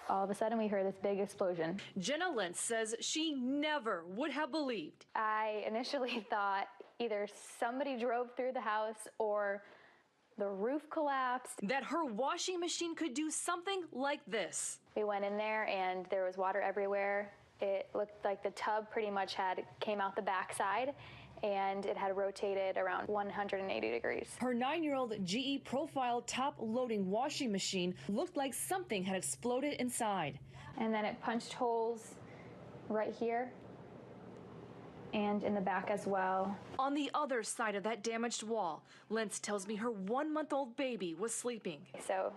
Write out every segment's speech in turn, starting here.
All of a sudden, we heard this big explosion. Jenna Lentz says she never would have believed. I initially thought either somebody drove through the house or the roof collapsed. That her washing machine could do something like this. We went in there and there was water everywhere. It looked like the tub pretty much came out the backside, and it had rotated around 180 degrees. Her 9-year-old GE Profile top-loading washing machine looked like something had exploded inside. And then it punched holes right here and in the back as well. On the other side of that damaged wall, Lentz tells me her 1-month-old baby was sleeping. So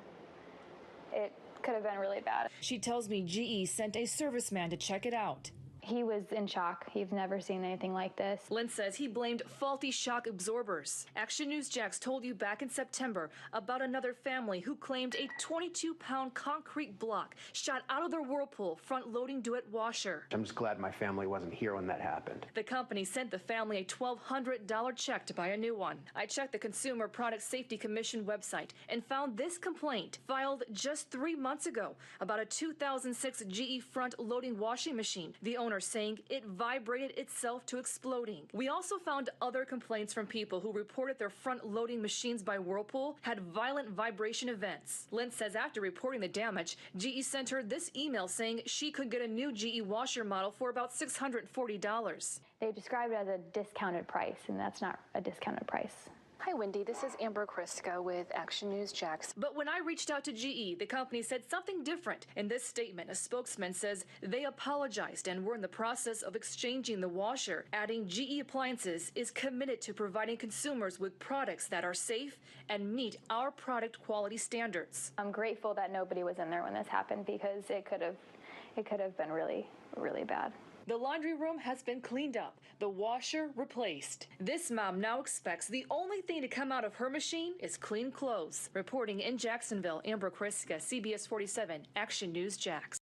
it could have been really bad. She tells me GE sent a serviceman to check it out. He was in shock. He's never seen anything like this. Lentz says he blamed faulty shock absorbers. Action News Jax told you back in September about another family who claimed a 22-pound concrete block shot out of their Whirlpool front-loading Duet washer. I'm just glad my family wasn't here when that happened. The company sent the family a $1,200 check to buy a new one. I checked the Consumer Product Safety Commission website and found this complaint filed just 3 months ago about a 2006 GE front-loading washing machine. The owner saying it vibrated itself to exploding. We also found other complaints from people who reported their front-loading machines by Whirlpool had violent vibration events. Lentz says after reporting the damage, GE sent her this email saying she could get a new GE washer model for about $640. They described it as a discounted price, and that's not a discounted price. Hi, Wendy. This is Amber Kriska with Action News Jax. But when I reached out to GE, the company said something different. In this statement, a spokesman says they apologized and were in the process of exchanging the washer, adding GE Appliances is committed to providing consumers with products that are safe and meet our product quality standards. I'm grateful that nobody was in there when this happened, because it could have been really, really bad. The laundry room has been cleaned up, the washer replaced. This mom now expects the only thing to come out of her machine is clean clothes. Reporting in Jacksonville, Amber Kriska, CBS 47, Action News Jax.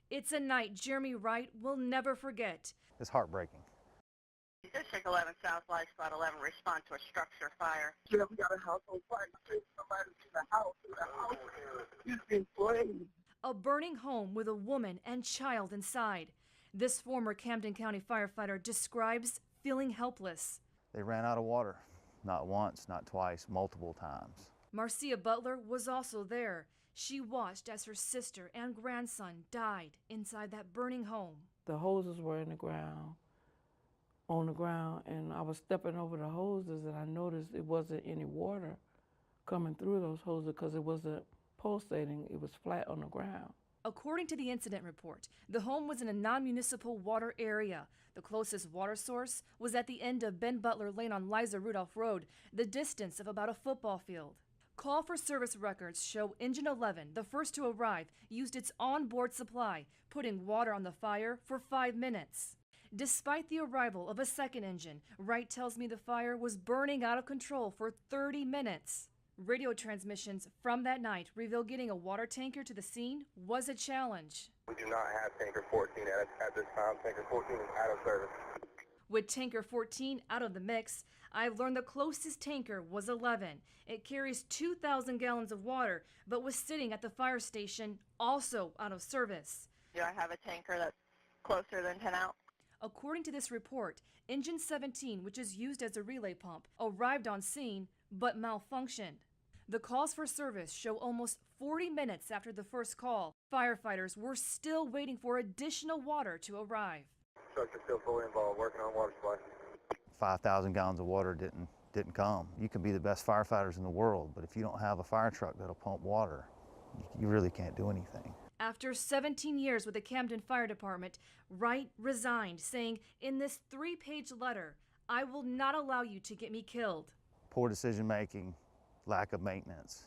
It's a night Jeremy Wright will never forget. It's heartbreaking. District 11 South Light Spot 11, respond to a structure fire. We got a house on fire. Somebody to the house. The house is in flames. A burning home with a woman and child inside. This former Camden County firefighter describes feeling helpless. They ran out of water, not once, not twice, multiple times. Marcia Butler was also there. She watched as her sister and grandson died inside that burning home. The hoses were in the ground, on the ground, and I was stepping over the hoses and I noticed it wasn't any water coming through those hoses because it wasn't pulsating, it was flat on the ground. According to the incident report, the home was in a non-municipal water area. The closest water source was at the end of Ben Butler Lane on Liza Rudolph Road, the distance of about a football field. Call for service records show Engine 11, the first to arrive, used its onboard supply, putting water on the fire for 5 minutes. Despite the arrival of a second engine, Wright tells me the fire was burning out of control for 30 minutes. Radio transmissions from that night reveal getting a water tanker to the scene was a challenge. We do not have Tanker 14 at this time. Tanker 14 is out of service. With Tanker 14 out of the mix, I've learned the closest tanker was 11. It carries 2,000 gallons of water, but was sitting at the fire station, also out of service. Do I have a tanker that's closer than 10 out? According to this report, Engine 17, which is used as a relay pump, arrived on scene but malfunctioned. The calls for service show almost 40 minutes after the first call. Firefighters were still waiting for additional water to arrive. Trucks are still fully involved working on water supply. 5,000 gallons of water didn't come. You can be the best firefighters in the world, but if you don't have a fire truck that'll pump water, you really can't do anything. After 17 years with the Camden Fire Department, Wright resigned, saying in this 3-page letter, "I will not allow you to get me killed." Poor decision making, lack of maintenance,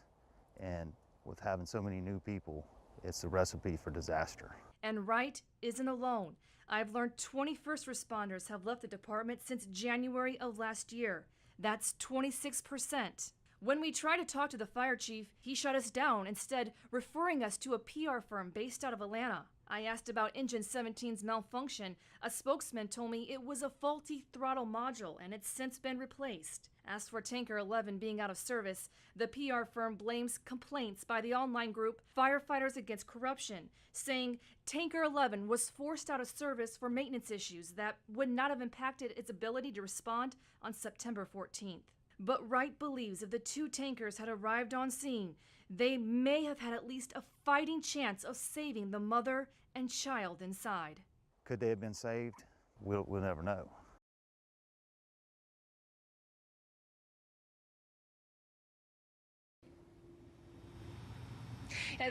and with having so many new people, it's a recipe for disaster. And Wright isn't alone. I've learned 20 first responders have left the department since January of last year. That's 26%. When we tried to talk to the fire chief, he shut us down, instead referring us to a PR firm based out of Atlanta. I asked about Engine 17's malfunction. A spokesman told me it was a faulty throttle module and it's since been replaced. As for Tanker 11 being out of service, the PR firm blames complaints by the online group Firefighters Against Corruption, saying Tanker 11 was forced out of service for maintenance issues that would not have impacted its ability to respond on September 14th. But Wright believes if the two tankers had arrived on scene, they may have had at least a fighting chance of saving the mother and child inside. Could they have been saved? We'll never know.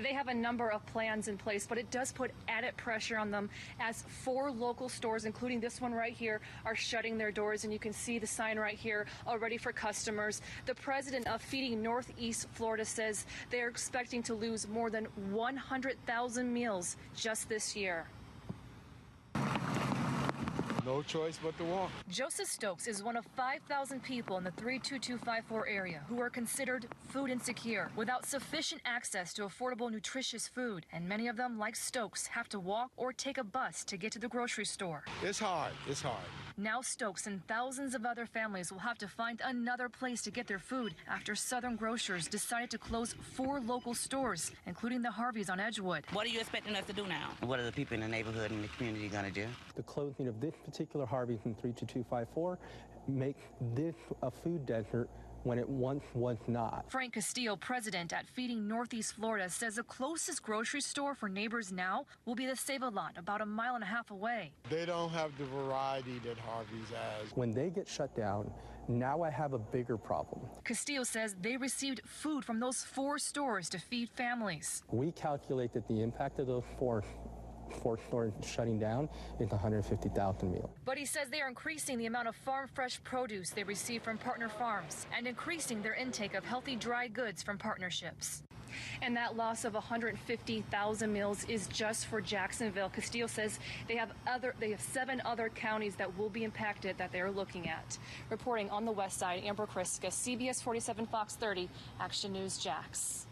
They have a number of plans in place, but it does put added pressure on them as 4 local stores, including this one right here, are shutting their doors. And you can see the sign right here already for customers. The president of Feeding Northeast Florida says they're expecting to lose more than 100,000 meals just this year. No choice but to walk. Joseph Stokes is one of 5,000 people in the 32254 area who are considered food insecure, without sufficient access to affordable, nutritious food. And many of them, like Stokes, have to walk or take a bus to get to the grocery store. It's hard. It's hard. Now Stokes and thousands of other families will have to find another place to get their food after Southern Grocers decided to close 4 local stores, including the Harveys on Edgewood. What are you expecting us to do now? What are the people in the neighborhood and the community going to do? The closing of this particular Harvey's in 32254 makes this a food desert when it once was not. Frank Castillo, president at Feeding Northeast Florida, says the closest grocery store for neighbors now will be the Save-A-Lot, about 1.5 miles away. They don't have the variety that Harvey's has. When they get shut down, now I have a bigger problem. Castillo says they received food from those 4 stores to feed families. We calculate that the impact of those four stores shutting down is 150,000 meals. But he says they are increasing the amount of farm fresh produce they receive from partner farms and increasing their intake of healthy dry goods from partnerships. And that loss of 150,000 meals is just for Jacksonville. Castillo says they have 7 other counties that will be impacted that they're looking at. Reporting on the west side, Amber Kriska, CBS 47 Fox 30, Action News Jax.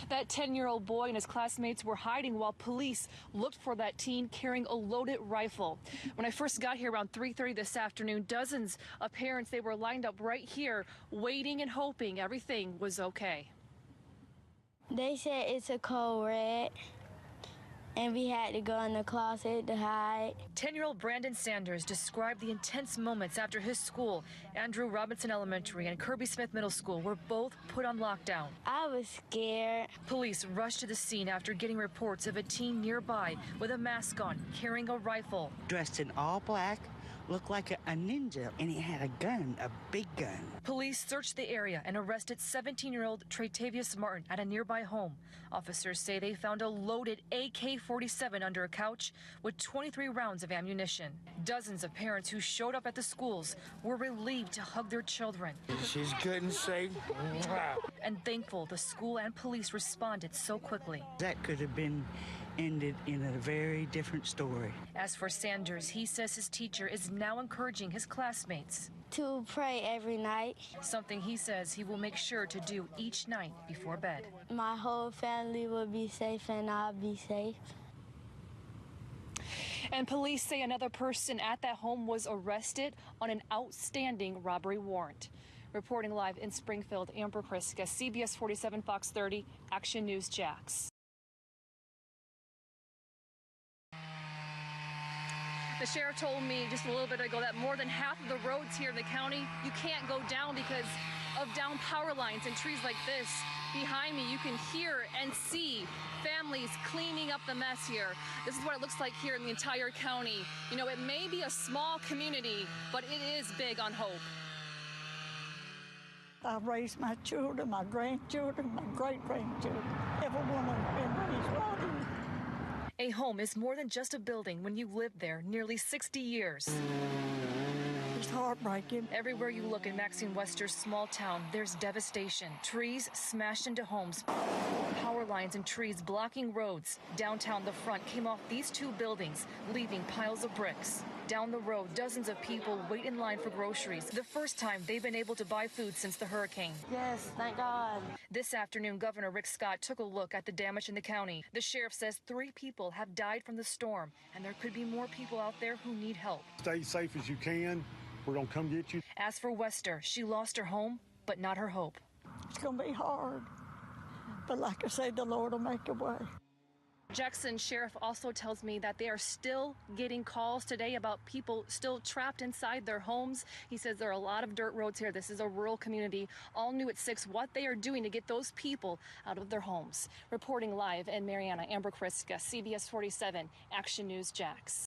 That 10-year-old boy and his classmates were hiding while police looked for that teen carrying a loaded rifle. When I first got here around 3:30 this afternoon, dozens of parents, they were lined up right here waiting and hoping everything was okay. They said it's a code red, and we had to go in the closet to hide. 10-year-old Brandon Sanders described the intense moments after his school, Andrew Robinson Elementary and Kirby Smith Middle School, were both put on lockdown. I was scared. Police rushed to the scene after getting reports of a teen nearby with a mask on, carrying a rifle. Dressed in all black, looked like a ninja, and he had a gun, a big gun. Police searched the area and arrested 17-year-old Tratavius Martin at a nearby home. Officers say they found a loaded AK-47 under a couch with 23 rounds of ammunition. Dozens of parents who showed up at the schools were relieved to hug their children. She's good and safe. And thankful the school and police responded so quickly. That could have been ended in a very different story. As for Sanders, he says his teacher is now encouraging his classmates to pray every night. Something he says he will make sure to do each night before bed. My whole family will be safe and I'll be safe. And police say another person at that home was arrested on an outstanding robbery warrant. Reporting live in Springfield, Amber Kriska, CBS 47 Fox 30, Action News Jax. The sheriff told me just a little bit ago that more than half of the roads here in the county, you can't go down because of down power lines and trees like this. Behind me, you can hear and see families cleaning up the mess here. This is what it looks like here in the entire county. You know, it may be a small community, but it is big on hope. I raised my children, my grandchildren, my great-grandchildren. Everyone has been raised right here. A home is more than just a building when you live there nearly 60 years. It's heartbreaking. Everywhere you look in Maxine Wester's small town, there's devastation. Trees smashed into homes, power lines and trees blocking roads. Downtown, the front came off these 2 buildings, leaving piles of bricks. Down the road, dozens of people wait in line for groceries, the first time they've been able to buy food since the hurricane. Yes, thank God. This afternoon, Governor Rick Scott took a look at the damage in the county. The sheriff says 3 people have died from the storm, and there could be more people out there who need help. Stay safe as you can. We're going to come get you. As for Wester, she lost her home, but not her hope. It's going to be hard. But like I said, the Lord will make a way. Jackson Sheriff also tells me that they are still getting calls today about people still trapped inside their homes. He says there are a lot of dirt roads here. This is a rural community. All New at 6 what they are doing to get those people out of their homes. Reporting live in Mariana, Amber Kriska, CBS 47, Action News Jax.